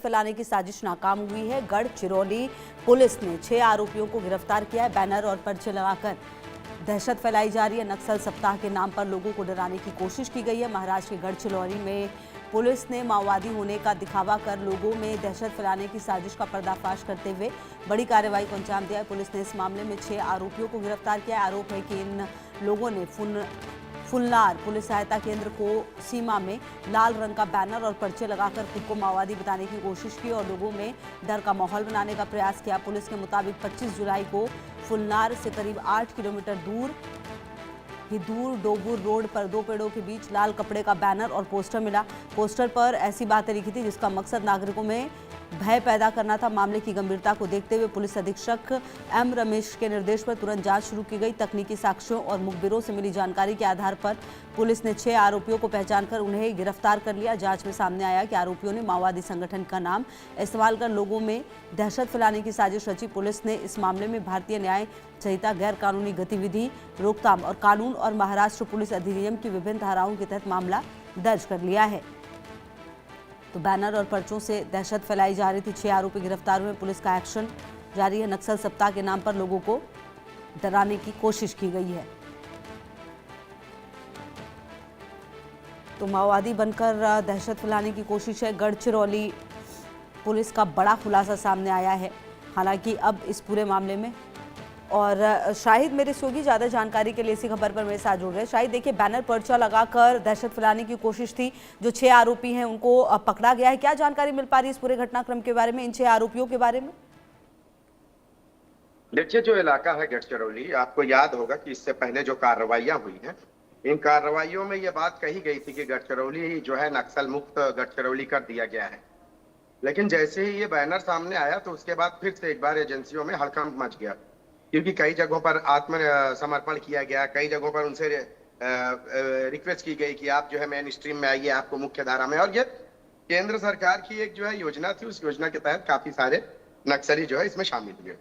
फैलाने की साजिश नाकाम हुई है। गढ़चिरौली पुलिस ने 6 आरोपियों को गिरफ्तार किया है। बैनर और पर्चे लगाकर दहशत फैलाई जा रही है। नक्सल सप्ताह के नाम पर लोगों को डराने की कोशिश की गई है। महाराष्ट्र के गढ़चिरौली में पुलिस ने माओवादी होने का दिखावा कर लोगों में दहशत फैलाने की साजिश का पर्दाफाश करते हुए बड़ी कार्रवाई को अंजाम दिया है। पुलिस ने इस मामले में 6 आरोपियों को गिरफ्तार किया है। आरोप है कि इन लोगों ने फुलनार पुलिस सहायता केंद्र को सीमा में लाल रंग का बैनर और पर्चे लगाकर खुद को माओवादी बताने की कोशिश की और लोगों में डर का माहौल बनाने का प्रयास किया। पुलिस के मुताबिक 25 जुलाई को फुलनार से करीब 8 किलोमीटर दूर हिदूर डोबूर रोड पर 2 पेड़ों के बीच लाल कपड़े का बैनर और पोस्टर मिला। पोस्टर पर ऐसी बातें लिखी थी जिसका मकसद नागरिकों में भय पैदा करना था। मामले की गंभीरता को देखते हुए पुलिस अधीक्षक एम रमेश के निर्देश पर तुरंत जांच शुरू की गई। तकनीकी साक्ष्यों और मुखबिरों से मिली जानकारी के आधार पर पुलिस ने 6 आरोपियों को पहचानकर उन्हें गिरफ्तार कर लिया। जांच में सामने आया कि आरोपियों ने माओवादी संगठन का नाम इस्तेमाल कर लोगों में दहशत फैलाने की साजिश रची। पुलिस ने इस मामले में भारतीय न्याय संहिता, गैर कानूनी गतिविधि रोकथाम और कानून और महाराष्ट्र पुलिस अधिनियम की विभिन्न धाराओं के तहत मामला दर्ज कर लिया है। तो बैनर और पर्चों से दहशत फैलाई जा रही थी। 6 आरोपी गिरफ्तार हुए। पुलिस का एक्शन जारी है। नक्सल सप्ताह के नाम पर लोगों को डराने की कोशिश की गई है। तो माओवादी बनकर दहशत फैलाने की कोशिश है। गढ़चिरौली पुलिस का बड़ा खुलासा सामने आया है। हालांकि अब इस पूरे मामले में और शाहिद मेरे सहयोगी ज़्यादा जानकारी के लिए इसी खबर पर मेरे साथ जुड़ रहे हैं। शाहिद देखिए, बैनर पर्चा लगाकर दहशत फैलाने की कोशिश थी। जो 6 आरोपी हैं उनको पकड़ा गया है। क्या जानकारी मिल पा रही है इस पूरे घटनाक्रम के बारे में, इन 6 आरोपियों के बारे में? देखिए, जो इलाका है गढ़चिरौली, आपको याद होगा कि इससे पहले जो कार्रवाइयां हुई हैं, इन कार्रवाइयों में ये बात कही गई थी कि गढ़चिरौली जो है नक्सल मुक्त गढ़चिरौली कर दिया गया है। लेकिन जैसे ही ये बैनर सामने आया तो उसके बाद फिर से एक बार एजेंसियों में हड़कंप मच गया, क्योंकि कई जगहों पर आत्मसमर्पण किया गया, कई जगहों पर उनसे रिक्वेस्ट की गई कि आप जो है मेन स्ट्रीम में आइए, आपको मुख्य धारा में। और ये केंद्र सरकार की एक जो है योजना थी, उस योजना के तहत काफी सारे नक्सली जो है इसमें शामिल हुए।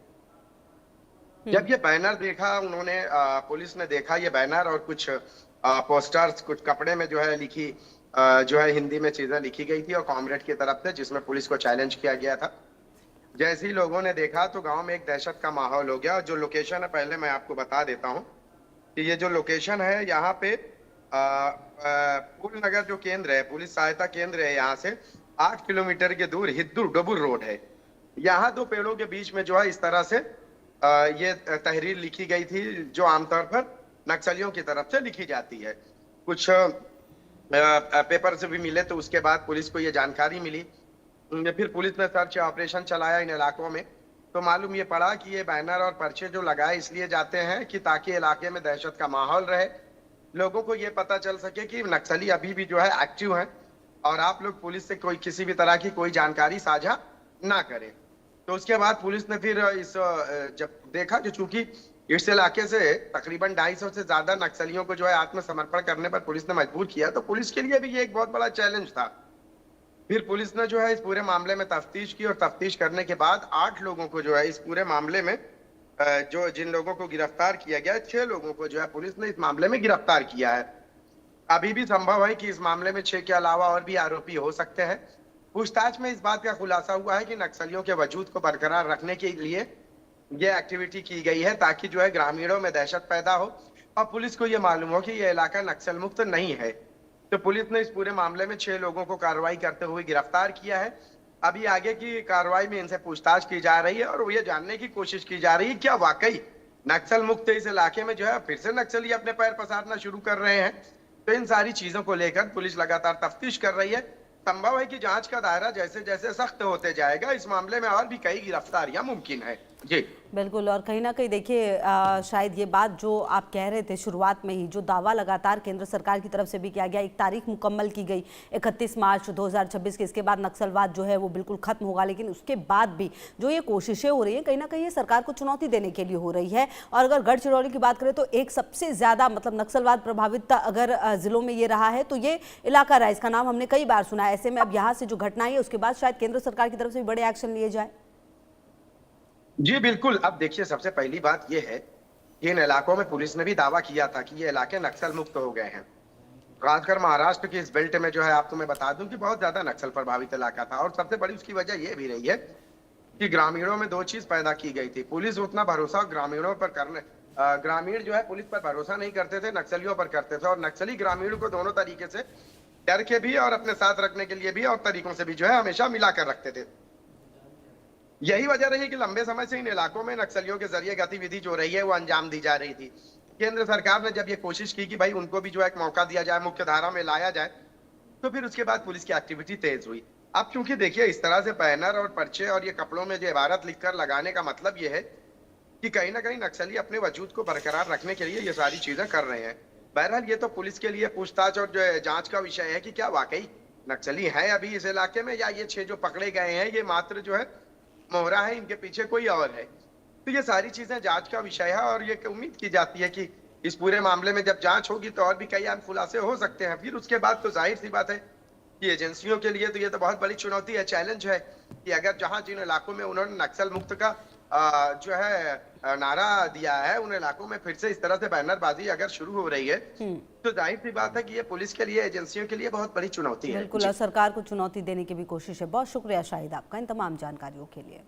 जब ये बैनर देखा उन्होंने, पुलिस ने देखा ये बैनर और कुछ पोस्टर्स, कुछ कपड़े में जो है लिखी जो है हिंदी में चीजें लिखी गई थी और कॉमरेड की तरफ से, जिसमें पुलिस को चैलेंज किया गया था। जैसे ही लोगों ने देखा तो गांव में एक दहशत का माहौल हो गया। और जो लोकेशन है, पहले मैं आपको बता देता हूं कि ये जो लोकेशन है, यहाँ पे फूल नगर जो केंद्र है, पुलिस सहायता केंद्र है, यहाँ से 8 किलोमीटर के दूर हिद्दूर डोबूर रोड है। यहाँ 2 पेड़ों के बीच में जो है इस तरह से ये तहरीर लिखी गई थी, जो आमतौर पर नक्सलियों की तरफ से लिखी जाती है। कुछ पेपर से भी मिले, तो उसके बाद पुलिस को ये जानकारी मिली। फिर पुलिस ने सर्च ऑपरेशन चलाया इन इलाकों में, तो मालूम ये पड़ा कि ये बैनर और पर्चे जो लगाए इसलिए जाते हैं कि ताकि इलाके में दहशत का माहौल रहे, लोगों को ये पता चल सके कि नक्सली अभी भी जो है एक्टिव हैं और आप लोग पुलिस से कोई किसी भी तरह की कोई जानकारी साझा ना करें। तो उसके बाद पुलिस ने फिर जब देखा कि चूंकि इस इलाके से तकरीबन 250 से ज्यादा नक्सलियों को जो है आत्मसमर्पण करने पर पुलिस ने मजबूर किया, तो पुलिस के लिए भी ये एक बहुत बड़ा चैलेंज था। फिर पुलिस ने जो है इस पूरे मामले में तफ्तीश की और तफ्तीश करने के बाद 8 लोगों को जो है इस पूरे मामले में जो जिन लोगों को गिरफ्तार किया गया, 6 लोगों को जो है पुलिस ने इस मामले में गिरफ्तार किया है। अभी भी संभव है कि इस मामले में 6 के अलावा और भी आरोपी हो सकते हैं। पूछताछ में इस बात का खुलासा हुआ है कि नक्सलियों के वजूद को बरकरार रखने के लिए ये एक्टिविटी की गई है, ताकि जो है ग्रामीणों में दहशत पैदा हो और पुलिस को ये मालूम हो कि यह इलाका नक्सल मुक्त नहीं है। तो पुलिस ने इस पूरे मामले में 6 लोगों को कार्रवाई करते हुए गिरफ्तार किया है। अभी आगे की कार्रवाई में इनसे पूछताछ की जा रही है और ये जानने की कोशिश की जा रही है क्या वाकई नक्सल मुक्त इस इलाके में जो है फिर से नक्सली अपने पैर पसारना शुरू कर रहे हैं। तो इन सारी चीजों को लेकर पुलिस लगातार तफ्तीश कर रही है। संभव है कि जांच का दायरा जैसे जैसे सख्त होते जाएगा, इस मामले में और भी कई गिरफ्तारियां मुमकिन है। जी बिल्कुल। और कहीं ना कहीं देखिए, शायद ये बात जो आप कह रहे थे शुरुआत में ही, जो दावा लगातार केंद्र सरकार की तरफ से भी किया गया, एक तारीख मुकम्मल की गई 31 मार्च 2026 की, इसके बाद नक्सलवाद जो है वो बिल्कुल खत्म होगा। लेकिन उसके बाद भी जो ये कोशिशें हो रही हैं, कहीं ना कहीं ये सरकार को चुनौती देने के लिए हो रही है। और अगर गढ़चिरौली की बात करें तो एक सबसे ज़्यादा मतलब नक्सलवाद प्रभावित अगर जिलों में ये रहा है तो ये इलाका रहा है। इसका नाम हमने कई बार सुना है। ऐसे में अब यहाँ से जो घटनाएं है उसके बाद शायद केंद्र सरकार की तरफ से भी बड़े एक्शन लिए जाए। जी बिल्कुल। अब देखिए, सबसे पहली बात यह है कि इन इलाकों में पुलिस ने भी दावा किया था कि ये इलाके नक्सल मुक्त हो गए हैं खासकर महाराष्ट्र की इस बेल्ट में जो है, आपको मैं बता दूं कि बहुत ज्यादा नक्सल प्रभावित इलाका था। और सबसे बड़ी उसकी वजह यह भी रही है कि ग्रामीणों में दो चीज पैदा की गई थी। पुलिस उतना भरोसा ग्रामीणों पर करने ग्रामीण जो है पुलिस पर भरोसा नहीं करते थे, नक्सलियों पर करते थे। और नक्सली ग्रामीण को दोनों तरीके से डर के भी और अपने साथ रखने के लिए भी और तरीकों से भी जो है हमेशा मिलाकर रखते थे। यही वजह रही कि लंबे समय से इन इलाकों में नक्सलियों के जरिए गतिविधि जो रही है वो अंजाम दी जा रही थी। केंद्र सरकार ने जब ये कोशिश की कि भाई उनको भी जो है एक मौका दिया जाए, मुख्य धारा में लाया जाए, तो फिर उसके बाद पुलिस की एक्टिविटी तेज हुई। अब क्योंकि देखिए इस तरह से बैनर और पर्चे और ये कपड़ों में जो इबारत लिखकर लगाने का मतलब ये है कि कहीं ना कहीं नक्सली अपने वजूद को बरकरार रखने के लिए ये सारी चीजें कर रहे हैं। बहरहाल ये तो पुलिस के लिए पूछताछ और जो है जांच का विषय है कि क्या वाकई नक्सली है अभी इस इलाके में, या ये 6 जो पकड़े गए हैं ये मात्र जो है मोहरा है, इनके पीछे कोई और है। तो ये सारी चीजें जांच का विषय है और ये उम्मीद की जाती है कि इस पूरे मामले में जब जांच होगी तो और भी कई अहम खुलासे हो सकते हैं। फिर उसके बाद तो जाहिर सी बात है कि एजेंसियों के लिए तो ये तो बहुत बड़ी चुनौती है, चैलेंज है कि अगर जहां जिन इलाकों में उन्होंने नक्सल मुक्त का जो है नारा दिया है, उन इलाकों में फिर से इस तरह से बैनरबाजी अगर शुरू हो रही है तो जाहिर सी बात है कि ये पुलिस के लिए, एजेंसियों के लिए बहुत बड़ी चुनौती है। बिल्कुल, और सरकार को चुनौती देने की भी कोशिश है। बहुत शुक्रिया शाहिद आपका इन तमाम जानकारियों के लिए।